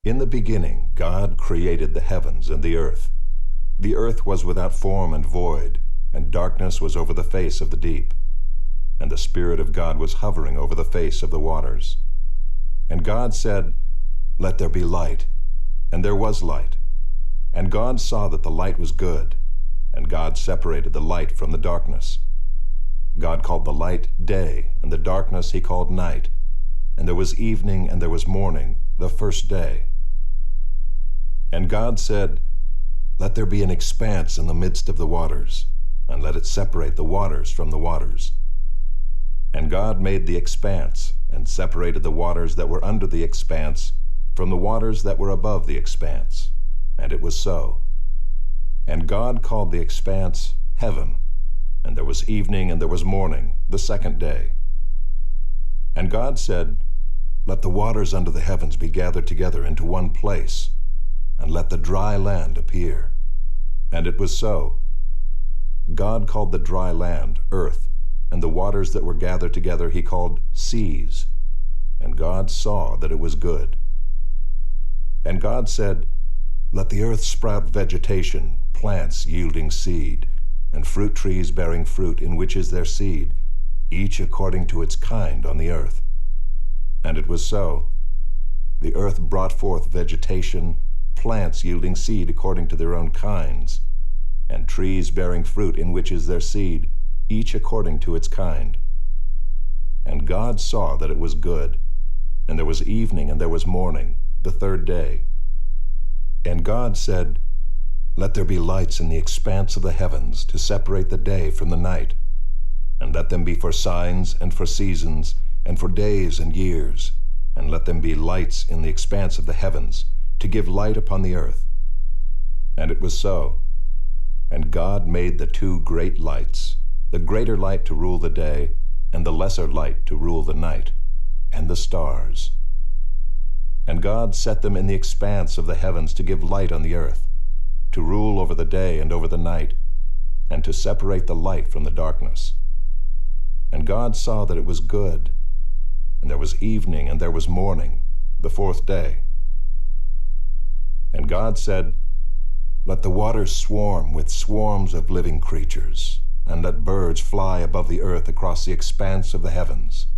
In the beginning, God created the heavens and the earth. The earth was without form and void, and darkness was over the face of the deep. And the Spirit of God was hovering over the face of the waters. And God said, "Let there be light." And there was light. And God saw that the light was good. And God separated the light from the darkness. God called the light day, and the darkness he called night. And there was evening and there was morning, the first day. And God said, "Let there be an expanse in the midst of the waters, and let it separate the waters from the waters." And God made the expanse, and separated the waters that were under the expanse from the waters that were above the expanse. And it was so. And God called the expanse heaven. And there was evening and there was morning, the second day. And God said, "Let the waters under the heavens be gathered together into one place, and let the dry land appear." And it was so. God called the dry land earth, and the waters that were gathered together he called seas. And God saw that it was good. And God said, "Let the earth sprout vegetation, plants yielding seed, and fruit trees bearing fruit in which is their seed, each according to its kind on the earth." And it was so. The earth brought forth vegetation, plants yielding seed according to their own kinds, and trees bearing fruit in which is their seed, each according to its kind. And God saw that it was good. And there was evening and there was morning, the third day. And God said, "Let there be lights in the expanse of the heavens to separate the day from the night, and let them be for signs and for seasons and for days and years, and let them be lights in the expanse of the heavens to give light upon the earth." And it was so. And God made the two great lights, the greater light to rule the day, and the lesser light to rule the night, and the stars. And God set them in the expanse of the heavens to give light on the earth, to rule over the day and over the night, and to separate the light from the darkness. And God saw that it was good. And there was evening and there was morning, the fourth day. And God said, "Let the waters swarm with swarms of living creatures, and let birds fly above the earth across the expanse of the heavens."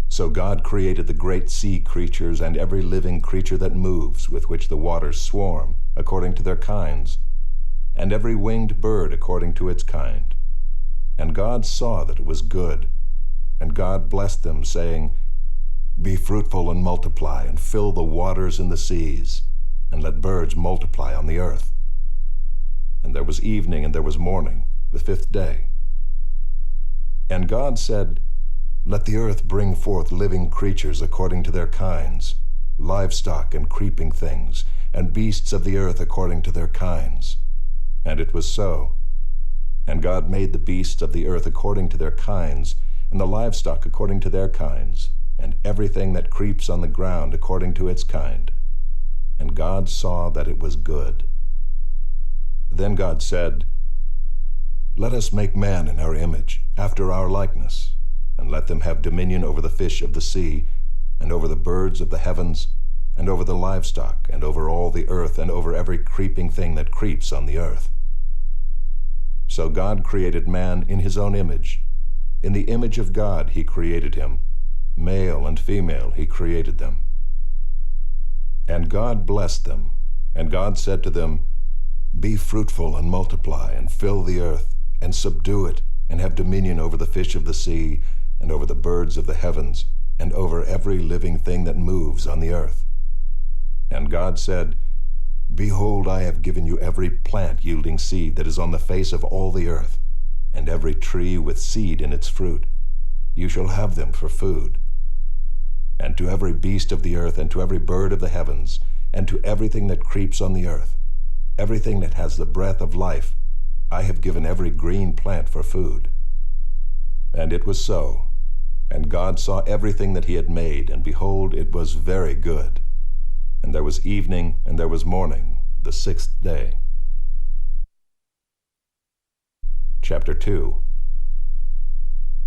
So God created the great sea creatures and every living creature that moves, with which the waters swarm, according to their kinds, and every winged bird according to its kind. And God saw that it was good. And God blessed them, saying, "Be fruitful and multiply, and fill the waters in the seas, and let birds multiply on the earth." And there was evening and there was morning, the fifth day. And God said, "Let the earth bring forth living creatures according to their kinds, livestock and creeping things, and beasts of the earth according to their kinds." And it was so. And God made the beasts of the earth according to their kinds, and the livestock according to their kinds, and everything that creeps on the ground according to its kind. And God saw that it was good. Then God said, "Let us make man in our image, after our likeness, and let them have dominion over the fish of the sea, and over the birds of the heavens, and over the livestock, and over all the earth, and over every creeping thing that creeps on the earth." So God created man in his own image. In the image of God he created him. Male and female he created them. And God blessed them. And God said to them, "Be fruitful and multiply, and fill the earth, and subdue it, and have dominion over the fish of the sea, and over the birds of the heavens, and over every living thing that moves on the earth." And God said, "Behold, I have given you every plant yielding seed that is on the face of all the earth, and every tree with seed in its fruit. You shall have them for food. And to every beast of the earth, and to every bird of the heavens, and to everything that creeps on the earth, everything that has the breath of life, I have given every green plant for food." And it was so. And God saw everything that he had made, and behold, it was very good. And there was evening and there was morning, the sixth day. Chapter 2.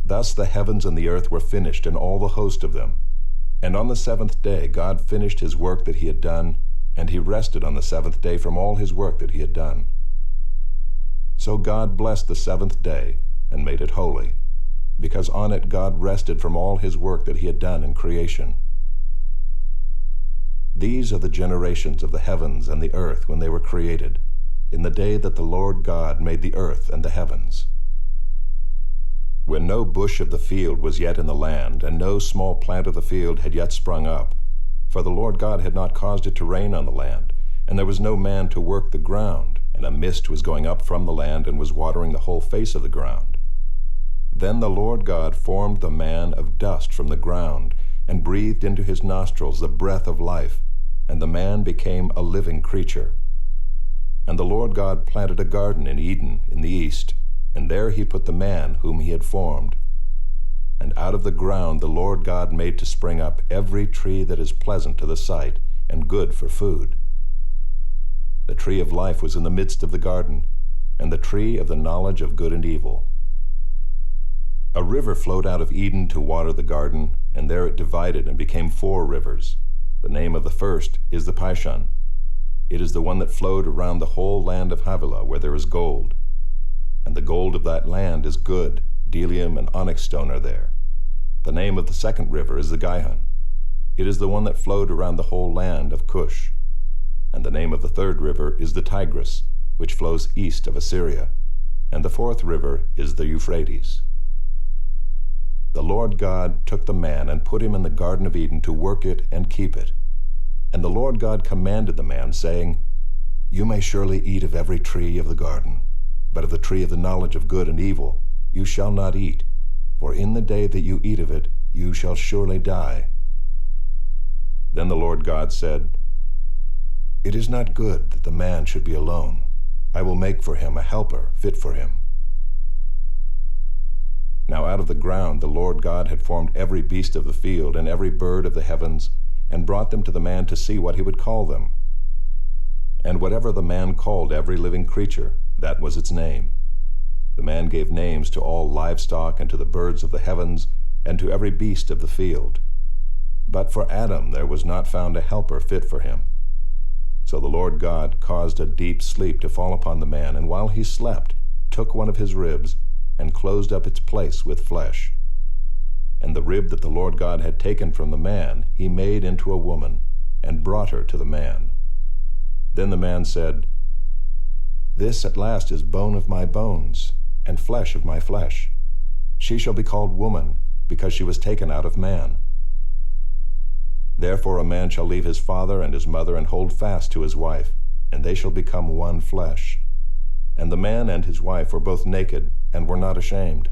Thus the heavens and the earth were finished, and all the host of them. And on the seventh day God finished his work that he had done, and he rested on the seventh day from all his work that he had done. So God blessed the seventh day and made it holy, because on it God rested from all his work that he had done in creation. These are the generations of the heavens and the earth when they were created, in the day that the Lord God made the earth and the heavens. When no bush of the field was yet in the land, and no small plant of the field had yet sprung up, for the Lord God had not caused it to rain on the land, and there was no man to work the ground, and a mist was going up from the land and was watering the whole face of the ground. Then the Lord God formed the man of dust from the ground, and breathed into his nostrils the breath of life, and the man became a living creature. And the Lord God planted a garden in Eden in the east, and there he put the man whom he had formed. And out of the ground the Lord God made to spring up every tree that is pleasant to the sight, and good for food. The tree of life was in the midst of the garden, and the tree of the knowledge of good and evil. A river flowed out of Eden to water the garden, and there it divided and became 4 rivers. The name of the first is the Pishon. It is the one that flowed around the whole land of Havilah, where there is gold. And the gold of that land is good, bdellium and onyx stone are there. The name of the second river is the Gihon. It is the one that flowed around the whole land of Cush. And the name of the third river is the Tigris, which flows east of Assyria. And the fourth river is the Euphrates. The Lord God took the man and put him in the Garden of Eden to work it and keep it. And the Lord God commanded the man, saying, You may surely eat of every tree of the garden, but of the tree of the knowledge of good and evil you shall not eat, for in the day that you eat of it you shall surely die. Then the Lord God said, It is not good that the man should be alone. I will make for him a helper fit for him. Now out of the ground the Lord God had formed every beast of the field and every bird of the heavens, and brought them to the man to see what he would call them. And whatever the man called every living creature, that was its name. The man gave names to all livestock and to the birds of the heavens and to every beast of the field. But for Adam there was not found a helper fit for him. So the Lord God caused a deep sleep to fall upon the man, and while he slept, took one of his ribs and closed up its place with flesh. And the rib that the Lord God had taken from the man he made into a woman, and brought her to the man. Then the man said, This at last is bone of my bones, and flesh of my flesh. She shall be called woman, because she was taken out of man. Therefore a man shall leave his father and his mother, and hold fast to his wife, and they shall become one flesh. And the man and his wife were both naked, and were not ashamed.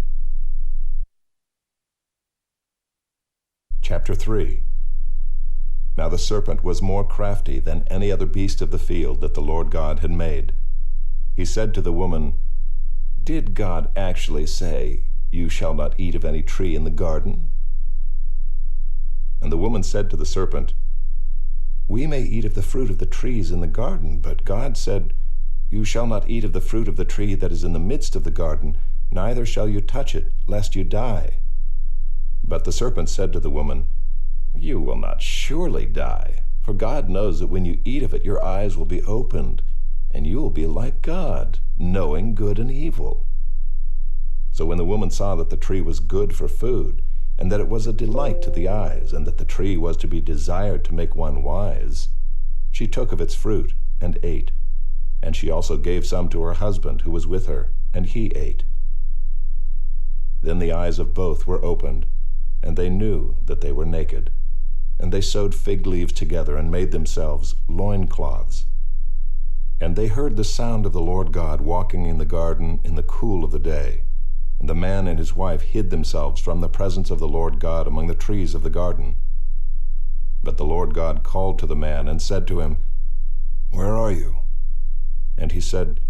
Chapter 3. Now the serpent was more crafty than any other beast of the field that the Lord God had made. He said to the woman, Did God actually say, You shall not eat of any tree in the garden? And the woman said to the serpent, We may eat of the fruit of the trees in the garden, but God said, You shall not eat of the fruit of the tree that is in the midst of the garden, neither shall you touch it, lest you die. But the serpent said to the woman, You will not surely die, for God knows that when you eat of it your eyes will be opened, and you will be like God, knowing good and evil. So when the woman saw that the tree was good for food, and that it was a delight to the eyes, and that the tree was to be desired to make one wise, she took of its fruit and ate. And she also gave some to her husband who was with her, and he ate. Then the eyes of both were opened, and they knew that they were naked. And they sewed fig leaves together and made themselves loincloths. And they heard the sound of the Lord God walking in the garden in the cool of the day. And the man and his wife hid themselves from the presence of the Lord God among the trees of the garden. But the Lord God called to the man and said to him, Where are you? And he said,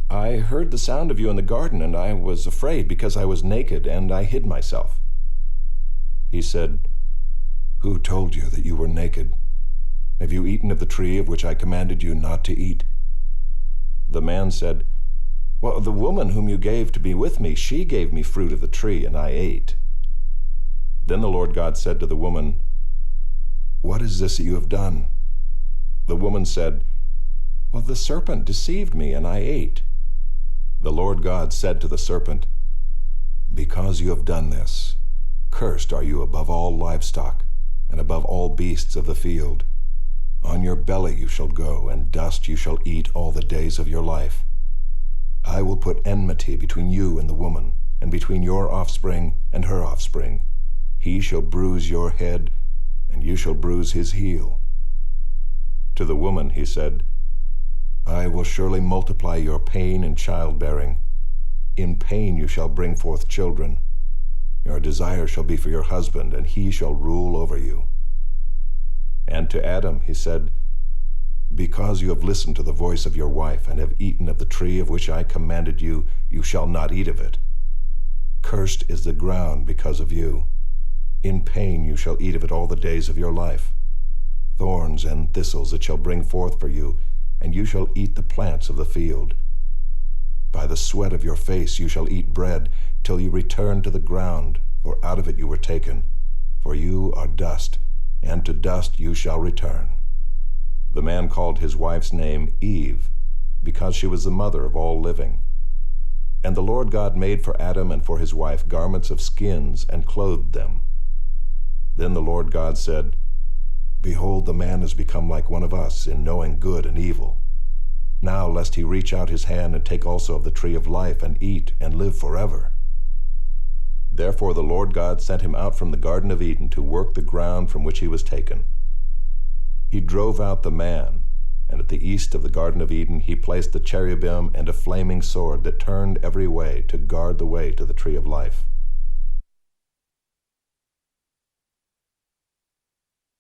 I heard the sound of you in the garden, and I was afraid because I was naked, and I hid myself. He said, Who told you that you were naked? Have you eaten of the tree of which I commanded you not to eat? The man said, Well, the woman whom you gave to be with me, she gave me fruit of the tree, and I ate. Then the Lord God said to the woman, "What is this that you have done?" The woman said, "Well, the serpent deceived me, and I ate." The Lord God said to the serpent, "Because you have done this, cursed are you above all livestock, and above all beasts of the field. On your belly you shall go, and dust you shall eat all the days of your life. I will put enmity between you and the woman, and between your offspring and her offspring. He shall bruise your head, and you shall bruise his heel." To the woman he said, "I will surely multiply your pain in childbearing. In pain you shall bring forth children. Your desire shall be for your husband, and he shall rule over you." And to Adam he said, "Because you have listened to the voice of your wife, and have eaten of the tree of which I commanded you, you shall not eat of it. Cursed is the ground because of you. In pain you shall eat of it all the days of your life. Thorns and thistles it shall bring forth for you, and you shall eat the plants of the field. By the sweat of your face you shall eat bread, till you return to the ground, for out of it you were taken. For you are dust, and to dust you shall return." The man called his wife's name Eve, because she was the mother of all living. And the Lord God made for Adam and for his wife garments of skins, and clothed them. Then the Lord God said, "Behold, the man has become like one of us in knowing good and evil. Now lest he reach out his hand and take also of the tree of life, and eat, and live forever." Therefore the Lord God sent him out from the Garden of Eden to work the ground from which he was taken. He drove out the man, and at the east of the Garden of Eden he placed the cherubim and a flaming sword that turned every way to guard the way to the tree of life.